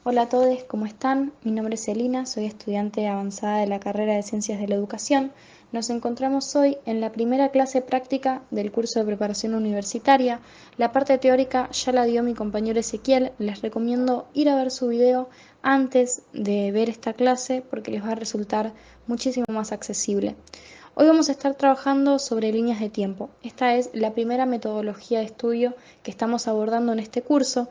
Hola a todos, ¿cómo están? Mi nombre es Elina, soy estudiante avanzada de la carrera de Ciencias de la Educación. Nos encontramos hoy en la primera clase práctica del curso de preparación universitaria. La parte teórica ya la dio mi compañero Ezequiel. Les recomiendo ir a ver su video antes de ver esta clase porque les va a resultar muchísimo más accesible. Hoy vamos a estar trabajando sobre líneas de tiempo. Esta es la primera metodología de estudio que estamos abordando en este curso.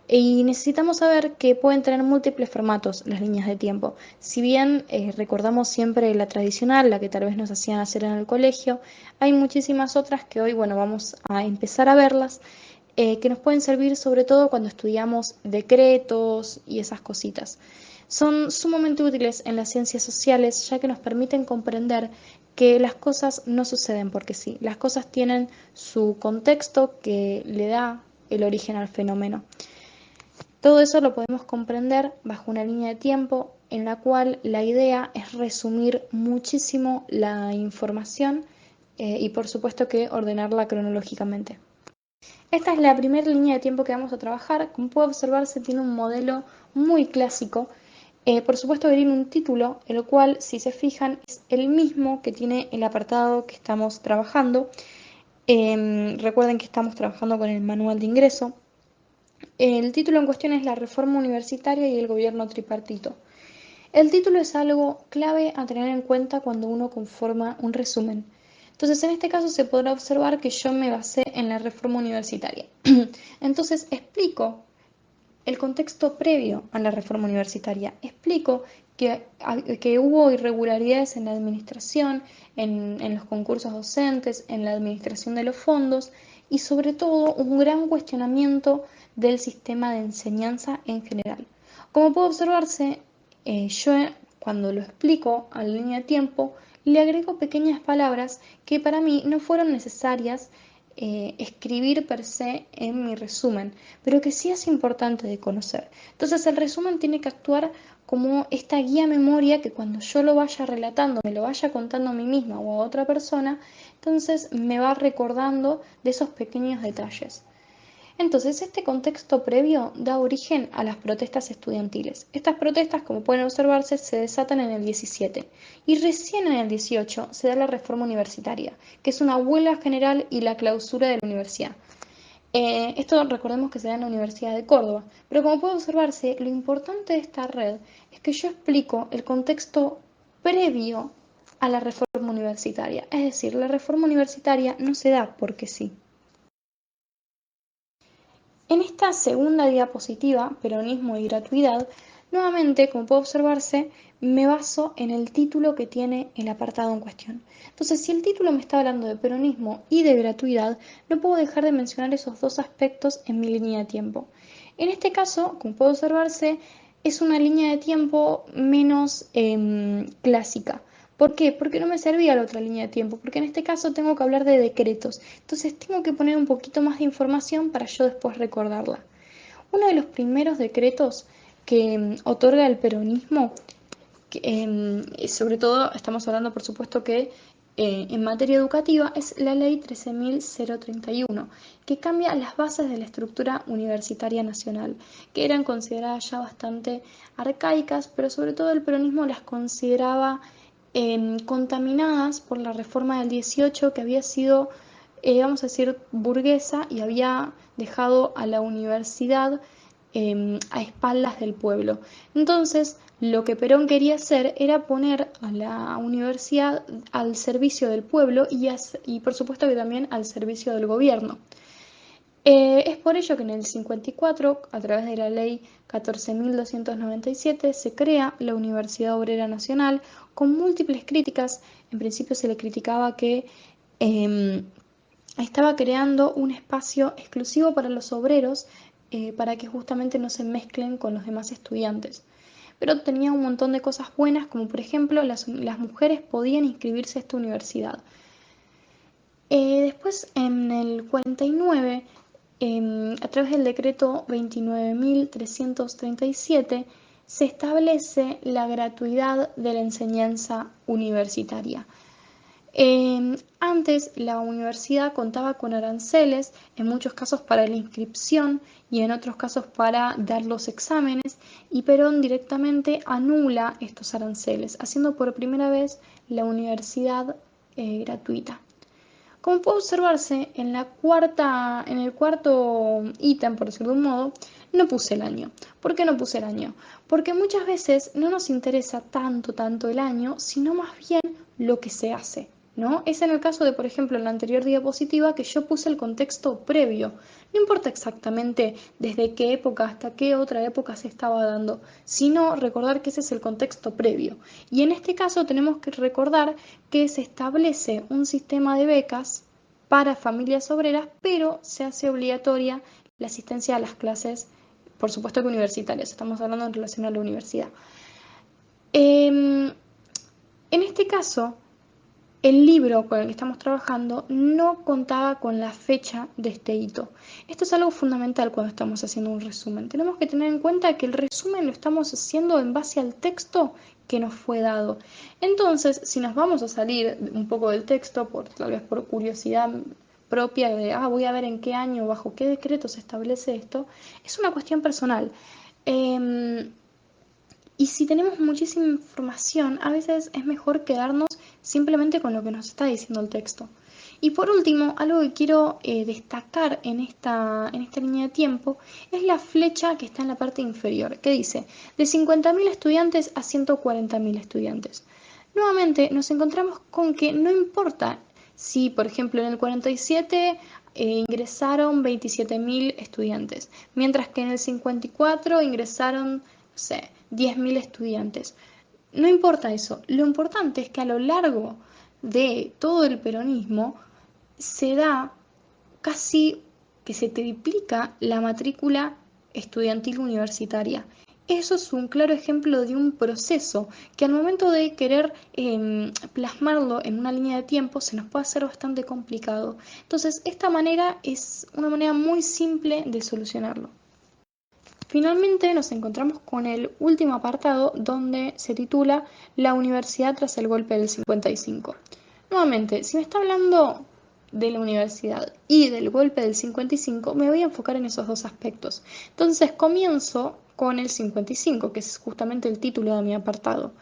Y necesitamos saber que pueden tener múltiples formatos las líneas de tiempo. Si bien recordamos siempre la tradicional, la que tal vez nos hacían hacer en el colegio, hay muchísimas otras que hoy, bueno, vamos a empezar a verlas, que nos pueden servir sobre todo cuando estudiamos decretos y esas cositas. Son sumamente útiles en las ciencias sociales ya que nos permiten comprender que las cosas no suceden porque sí, las cosas tienen su contexto que le da el origen al fenómeno. Todo eso lo podemos comprender bajo una línea de tiempo en la cual la idea es resumir muchísimo la información y por supuesto que ordenarla cronológicamente. Esta es la primera línea de tiempo que vamos a trabajar. Como puede observarse, tiene un modelo muy clásico. Por supuesto que tiene un título, el cual, si se fijan, es el mismo que tiene el apartado que estamos trabajando. Recuerden que estamos trabajando con el manual de ingreso. El título en cuestión es La reforma universitaria y el gobierno tripartito. El título es algo clave a tener en cuenta cuando uno conforma un resumen. Entonces, en este caso se podrá observar que yo me basé en la reforma universitaria. Entonces, explico el contexto previo a la reforma universitaria. Explico que hubo irregularidades en la administración, en los concursos docentes, en la administración de los fondos y sobre todo un gran cuestionamiento del sistema de enseñanza en general. Como puede observarse, yo cuando lo explico a la línea de tiempo, le agrego pequeñas palabras que para mí no fueron necesarias escribir per se en mi resumen, pero que sí es importante de conocer. Entonces el resumen tiene que actuar como esta guía memoria que cuando yo lo vaya relatando, me lo vaya contando a mí misma o a otra persona, entonces me va recordando de esos pequeños detalles. Entonces, este contexto previo da origen a las protestas estudiantiles. Estas protestas, como pueden observarse, se desatan en el 17 y recién en el 18 se da la reforma universitaria, que es una huelga general y la clausura de la universidad. Esto recordemos que se da en la Universidad de Córdoba, pero como puede observarse, lo importante de esta red es que yo explico el contexto previo a la reforma universitaria. Es decir, la reforma universitaria no se da porque sí. En esta segunda diapositiva, peronismo y gratuidad, nuevamente, como puede observarse, me baso en el título que tiene el apartado en cuestión. Entonces, si el título me está hablando de peronismo y de gratuidad, no puedo dejar de mencionar esos dos aspectos en mi línea de tiempo. En este caso, como puede observarse, es una línea de tiempo menos clásica. ¿Por qué? Porque no me servía la otra línea de tiempo, porque en este caso tengo que hablar de decretos. Entonces tengo que poner un poquito más de información para yo después recordarla. Uno de los primeros decretos que otorga el peronismo, sobre todo estamos hablando por supuesto que en materia educativa, es la ley 13.031, que cambia las bases de la estructura universitaria nacional, que eran consideradas ya bastante arcaicas, pero sobre todo el peronismo las consideraba contaminadas por la reforma del 18 que había sido, vamos a decir, burguesa y había dejado a la universidad a espaldas del pueblo. Entonces, lo que Perón quería hacer era poner a la universidad al servicio del pueblo y por supuesto que también al servicio del gobierno. Es por ello que en el 54, a través de la ley 14.297, se crea la Universidad Obrera Nacional con múltiples críticas. En principio se le criticaba que estaba creando un espacio exclusivo para los obreros para que justamente no se mezclen con los demás estudiantes. Pero tenía un montón de cosas buenas, como por ejemplo las mujeres podían inscribirse a esta universidad. Después, en el 49, a través del decreto 29.337, se establece la gratuidad de la enseñanza universitaria. Antes la universidad contaba con aranceles, en muchos casos para la inscripción y en otros casos para dar los exámenes, y Perón directamente anula estos aranceles, haciendo por primera vez la universidad gratuita. Como puede observarse, en el cuarto ítem, por decirlo de un modo, no puse el año. ¿Por qué no puse el año? Porque muchas veces no nos interesa tanto el año, sino más bien lo que se hace, ¿no? Es en el caso de, por ejemplo, en la anterior diapositiva que yo puse el contexto previo. No importa exactamente desde qué época hasta qué otra época se estaba dando, sino recordar que ese es el contexto previo. Y en este caso tenemos que recordar que se establece un sistema de becas para familias obreras, pero se hace obligatoria la asistencia a las clases, por supuesto que universitarias, estamos hablando en relación a la universidad. En este caso, el libro con el que estamos trabajando no contaba con la fecha de este hito. Esto es algo fundamental cuando estamos haciendo un resumen. Tenemos que tener en cuenta que el resumen lo estamos haciendo en base al texto que nos fue dado. Entonces, si nos vamos a salir un poco del texto, tal vez por curiosidad propia de, voy a ver en qué año, bajo qué decreto se establece esto, es una cuestión personal. Y si tenemos muchísima información, a veces es mejor quedarnos simplemente con lo que nos está diciendo el texto. Y por último, algo que quiero destacar en esta línea de tiempo es la flecha que está en la parte inferior, que dice de 50.000 estudiantes a 140.000 estudiantes. Nuevamente nos encontramos con que no importa si, por ejemplo, en el 47 ingresaron 27.000 estudiantes, mientras que en el 54 ingresaron, no sé, 10.000 estudiantes. No importa eso, lo importante es que a lo largo de todo el peronismo se da casi que se triplica la matrícula estudiantil universitaria. Eso es un claro ejemplo de un proceso que al momento de querer plasmarlo en una línea de tiempo se nos puede hacer bastante complicado. Entonces, esta manera es una manera muy simple de solucionarlo. Finalmente nos encontramos con el último apartado donde se titula La universidad tras el golpe del 55. Nuevamente, si me está hablando de la universidad y del golpe del 55, me voy a enfocar en esos dos aspectos. Entonces comienzo con el 55, que es justamente el título de mi apartado.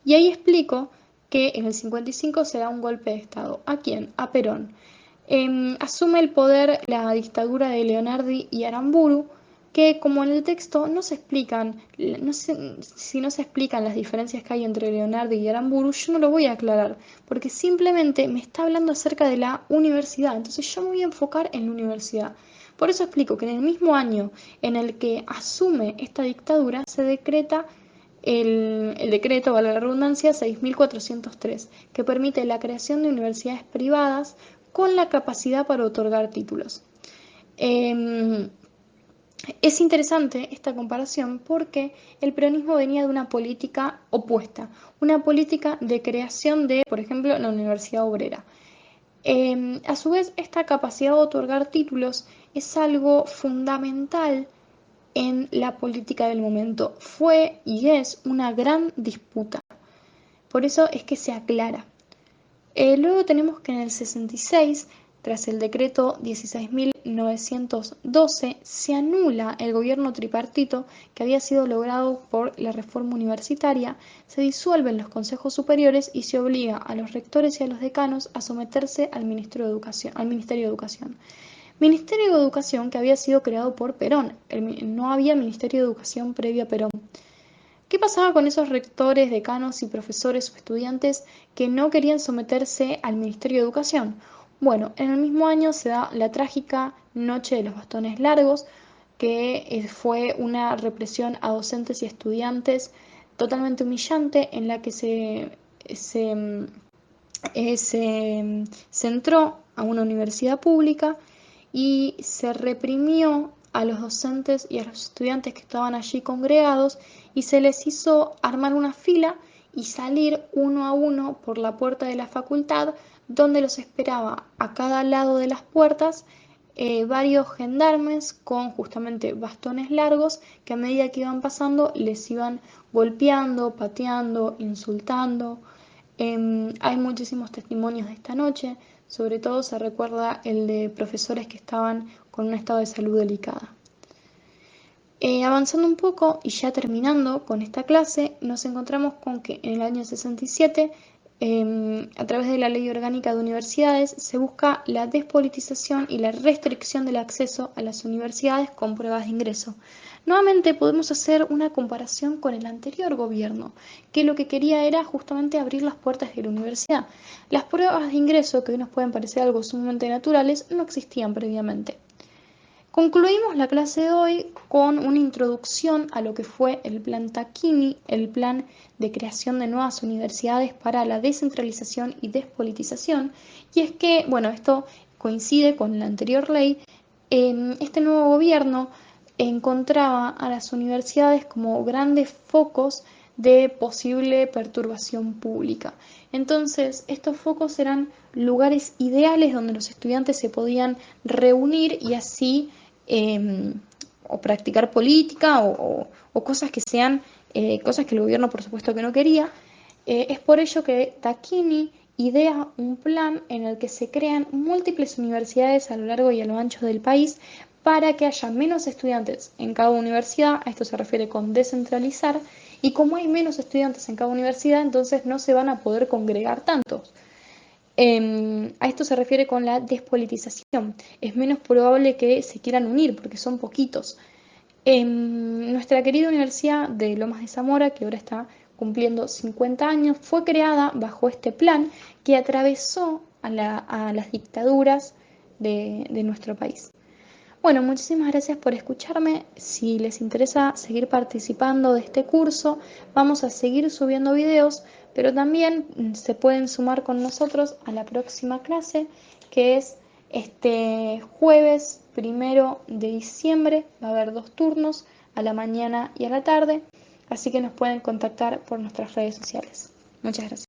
Y ahí explico que en el 55 se da un golpe de Estado. ¿A quién? A Perón. Asume el poder la dictadura de Leonardi y Aramburu, que como en el texto no se explican, no sé, si no se explican las diferencias que hay entre Leonardi y Aramburu, yo no lo voy a aclarar, porque simplemente me está hablando acerca de la universidad, entonces yo me voy a enfocar en la universidad. Por eso explico que en el mismo año en el que asume esta dictadura se decreta el decreto, vale la redundancia, 6.403, que permite la creación de universidades privadas con la capacidad para otorgar títulos. Es interesante esta comparación porque el peronismo venía de una política opuesta, una política de creación de, por ejemplo, la Universidad Obrera. A su vez, esta capacidad de otorgar títulos es algo fundamental en la política del momento. Fue y es una gran disputa. Por eso es que se aclara. Luego tenemos que en el 66, tras el decreto 16.912, se anula el gobierno tripartito que había sido logrado por la reforma universitaria, se disuelven los consejos superiores y se obliga a los rectores y a los decanos a someterse al Ministerio de Educación. Ministerio de Educación que había sido creado por Perón. No había Ministerio de Educación previo a Perón. ¿Qué pasaba con esos rectores, decanos y profesores o estudiantes que no querían someterse al Ministerio de Educación? Bueno, en el mismo año se da la trágica Noche de los Bastones Largos, que fue una represión a docentes y estudiantes totalmente humillante en la que se entró a una universidad pública y se reprimió a los docentes y a los estudiantes que estaban allí congregados y se les hizo armar una fila y salir uno a uno por la puerta de la facultad, donde los esperaba a cada lado de las puertas varios gendarmes con justamente bastones largos que a medida que iban pasando les iban golpeando, pateando, insultando. Hay muchísimos testimonios de esta noche, sobre todo se recuerda el de profesores que estaban con un estado de salud delicada. Avanzando un poco y ya terminando con esta clase, nos encontramos con que en el año 67, a través de la Ley Orgánica de Universidades, se busca la despolitización y la restricción del acceso a las universidades con pruebas de ingreso. Nuevamente podemos hacer una comparación con el anterior gobierno, que lo que quería era justamente abrir las puertas de la universidad. Las pruebas de ingreso, que hoy nos pueden parecer algo sumamente naturales, no existían previamente. Concluimos la clase de hoy con una introducción a lo que fue el Plan Tacchini, el plan de creación de nuevas universidades para la descentralización y despolitización. Y es que, bueno, esto coincide con la anterior ley. Este nuevo gobierno encontraba a las universidades como grandes focos de posible perturbación pública. Entonces, estos focos eran lugares ideales donde los estudiantes se podían reunir y así o practicar política o cosas que sean cosas que el gobierno por supuesto que no quería. Es por ello que Tacchini idea un plan en el que se crean múltiples universidades a lo largo y a lo ancho del país para que haya menos estudiantes en cada universidad. A esto se refiere con descentralizar, y como hay menos estudiantes en cada universidad, entonces no se van a poder congregar tantos. A esto se refiere con la despolitización. Es menos probable que se quieran unir porque son poquitos. Nuestra querida Universidad de Lomas de Zamora, que ahora está cumpliendo 50 años, fue creada bajo este plan que atravesó a las dictaduras de nuestro país. Bueno, muchísimas gracias por escucharme. Si les interesa seguir participando de este curso, vamos a seguir subiendo videos, pero también se pueden sumar con nosotros a la próxima clase, que es este jueves 1 de diciembre. Va a haber 2 turnos, a la mañana y a la tarde, así que nos pueden contactar por nuestras redes sociales. Muchas gracias.